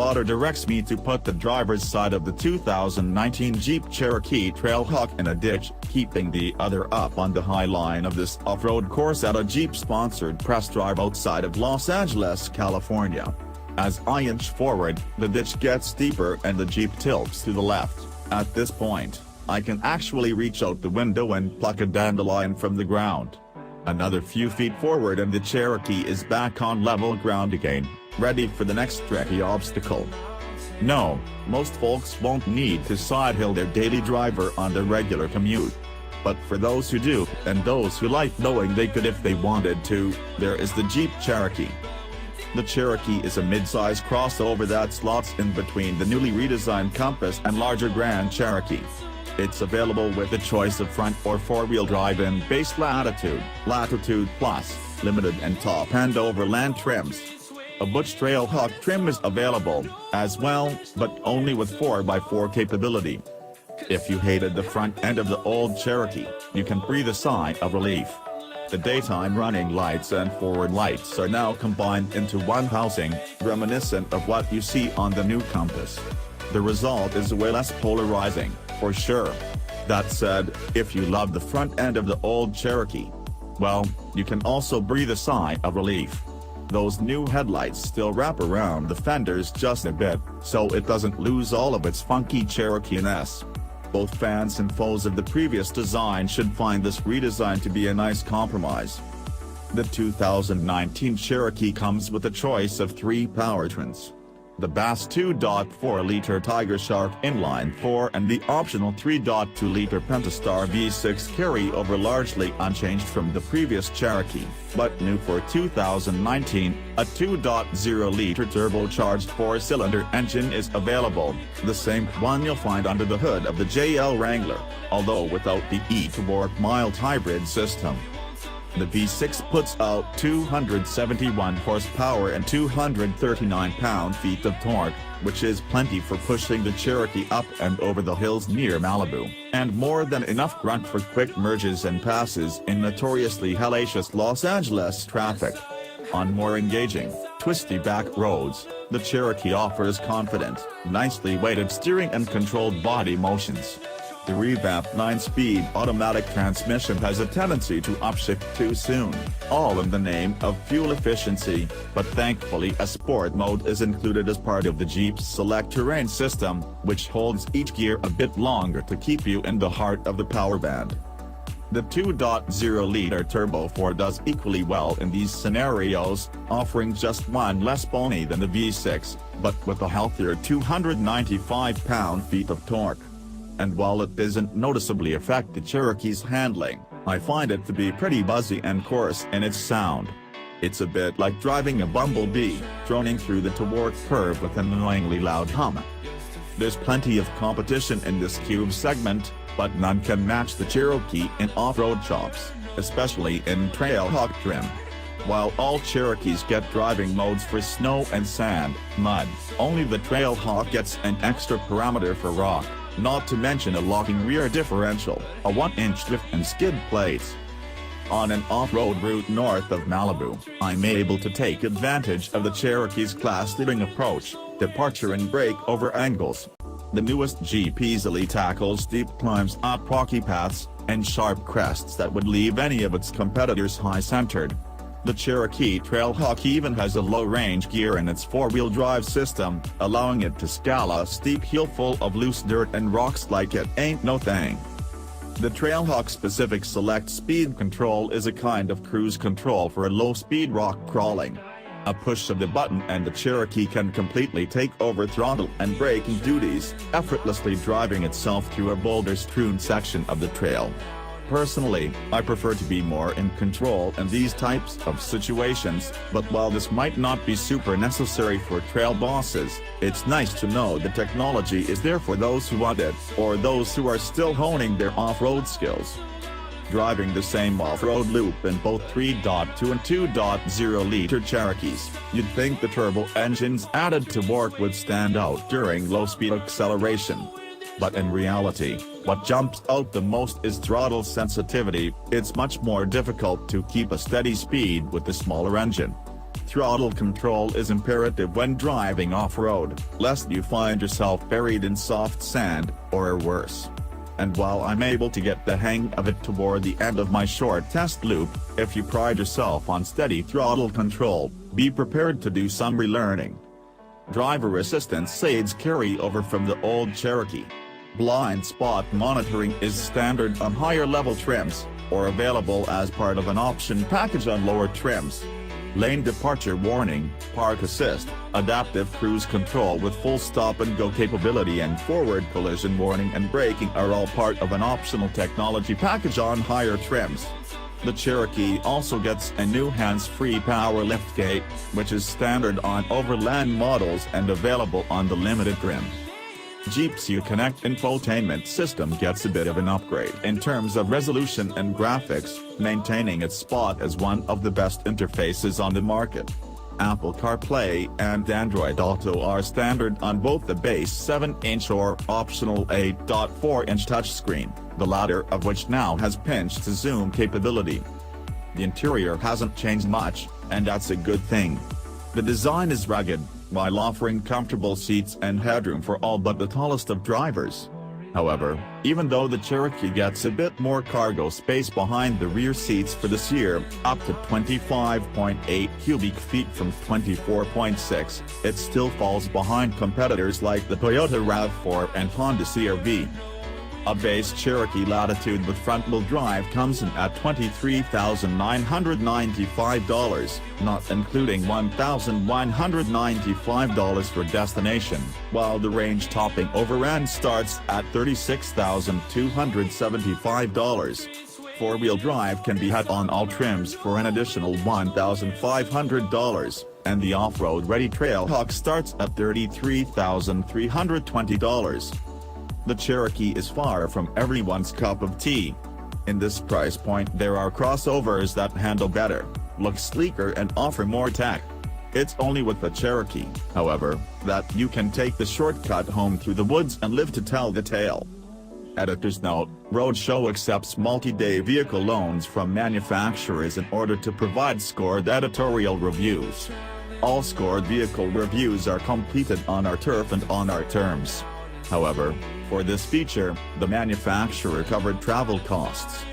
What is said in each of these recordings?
spotter directs me to put the driver's side of the 2019 Jeep Cherokee Trailhawk in a ditch, keeping the other up on the high line of this off-road course at a Jeep-sponsored press drive outside of Los Angeles, California. As I inch forward, the ditch gets deeper and the Jeep tilts to the left. At this point, I can actually reach out the window and pluck a dandelion from the ground. Another few feet forward and the Cherokee is back on level ground again, ready for the next tricky obstacle. No, most folks won't need to side-hill their daily driver on their regular commute. But for those who do, and those who like knowing they could if they wanted to, there is the Jeep Cherokee. The Cherokee is a mid-size crossover that slots in between the newly redesigned Compass and larger Grand Cherokee. It's available with a choice of front or four-wheel drive in base Latitude, Latitude Plus, Limited and Top End Overland trims. A Butch Trailhawk trim is available, as well, but only with 4x4 capability. If you hated the front end of the old Cherokee, you can breathe a sigh of relief. The daytime running lights and forward lights are now combined into one housing, reminiscent of what you see on the new Compass. The result is way less polarizing, for sure. That said, if you love the front end of the old Cherokee, well, you can also breathe a sigh of relief. Those new headlights still wrap around the fenders just a bit, so it doesn't lose all of its funky Cherokee-ness. Both fans and foes of the previous design should find this redesign to be a nice compromise. The 2019 Cherokee comes with a choice of 3 powertrains: the Bass 2.4-liter Tiger Shark inline-4 and the optional 3.2-liter Pentastar V6 carry-over, largely unchanged from the previous Cherokee, but new for 2019, a 2.0-liter turbocharged 4-cylinder engine is available, the same one you'll find under the hood of the JL Wrangler, although without the e-to-work mild hybrid system. The V6 puts out 271 horsepower and 239 pound-feet of torque, which is plenty for pushing the Cherokee up and over the hills near Malibu, and more than enough grunt for quick merges and passes in notoriously hellacious Los Angeles traffic. On more engaging, twisty back roads, the Cherokee offers confident, nicely weighted steering and controlled body motions. The revamped 9-speed automatic transmission has a tendency to upshift too soon, all in the name of fuel efficiency, but thankfully a sport mode is included as part of the Jeep's Select Terrain system, which holds each gear a bit longer to keep you in the heart of the power band. The 2.0-liter Turbo 4 does equally well in these scenarios, offering just one less pony than the V6, but with a healthier 295 pound-feet of torque. And while it doesn't noticeably affect the Cherokee's handling, I find it to be pretty buzzy and coarse in its sound. It's a bit like driving a bumblebee, droning through the toward curve with an annoyingly loud hum. There's plenty of competition in this cube segment, but none can match the Cherokee in off-road chops, especially in Trailhawk trim. While all Cherokees get driving modes for snow and sand, mud, only the Trailhawk gets an extra parameter for rock, not to mention a locking rear differential, a 1-inch lift and skid plates. On an off-road route north of Malibu, I'm able to take advantage of the Cherokee's class-leading approach, departure and brake over angles. The newest Jeep easily tackles steep climbs up rocky paths, and sharp crests that would leave any of its competitors high-centered. The Cherokee Trailhawk even has a low-range gear in its four-wheel drive system, allowing it to scale a steep hill full of loose dirt and rocks like it ain't no thing. The Trailhawk specific select speed control is a kind of cruise control for a low-speed rock crawling. A push of the button and the Cherokee can completely take over throttle and braking duties, effortlessly driving itself through a boulder-strewn section of the trail. Personally, I prefer to be more in control in these types of situations, but while this might not be super necessary for trail bosses, it's nice to know the technology is there for those who want it, or those who are still honing their off-road skills. Driving the same off-road loop in both 3.2 and 2.0-liter Cherokees, you'd think the turbo engines added to work would stand out during low-speed acceleration. But in reality, what jumps out the most is throttle sensitivity. It's much more difficult to keep a steady speed with the smaller engine. Throttle control is imperative when driving off-road, lest you find yourself buried in soft sand, or worse. And while I'm able to get the hang of it toward the end of my short test loop, if you pride yourself on steady throttle control, be prepared to do some relearning. Driver assistance aids carry over from the old Cherokee. Blind spot monitoring is standard on higher-level trims, or available as part of an option package on lower trims. Lane departure warning, park assist, adaptive cruise control with full stop-and-go capability and forward collision warning and braking are all part of an optional technology package on higher trims. The Cherokee also gets a new hands-free power liftgate, which is standard on overland models and available on the limited trim. Jeep's Uconnect infotainment system gets a bit of an upgrade in terms of resolution and graphics, maintaining its spot as one of the best interfaces on the market. Apple CarPlay and Android Auto are standard on both the base 7-inch or optional 8.4-inch touchscreen, the latter of which now has pinch-to-zoom capability. The interior hasn't changed much, and that's a good thing. The design is rugged, while offering comfortable seats and headroom for all but the tallest of drivers. However, even though the Cherokee gets a bit more cargo space behind the rear seats for this year, up to 25.8 cubic feet from 24.6, it still falls behind competitors like the Toyota RAV4 and Honda CR-V. A base Cherokee Latitude with front-wheel drive comes in at $23,995, not including $1,195 for destination, while the range-topping overland starts at $36,275. Four-wheel drive can be had on all trims for an additional $1,500, and the off-road ready Trailhawk starts at $33,320. The Cherokee is far from everyone's cup of tea. In this price point there are crossovers that handle better, look sleeker and offer more tech. It's only with the Cherokee, however, that you can take the shortcut home through the woods and live to tell the tale. Editor's note: Roadshow accepts multi-day vehicle loans from manufacturers in order to provide scored editorial reviews. All scored vehicle reviews are completed on our turf and on our terms. However, for this feature, the manufacturer covered travel costs.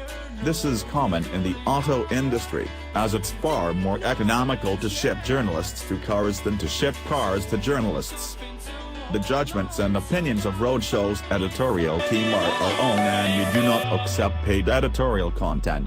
This is common in the auto industry, as it's far more economical to ship journalists to cars than to ship cars to journalists. The judgments and opinions of Roadshow's editorial team are our own, and we do not accept paid editorial content.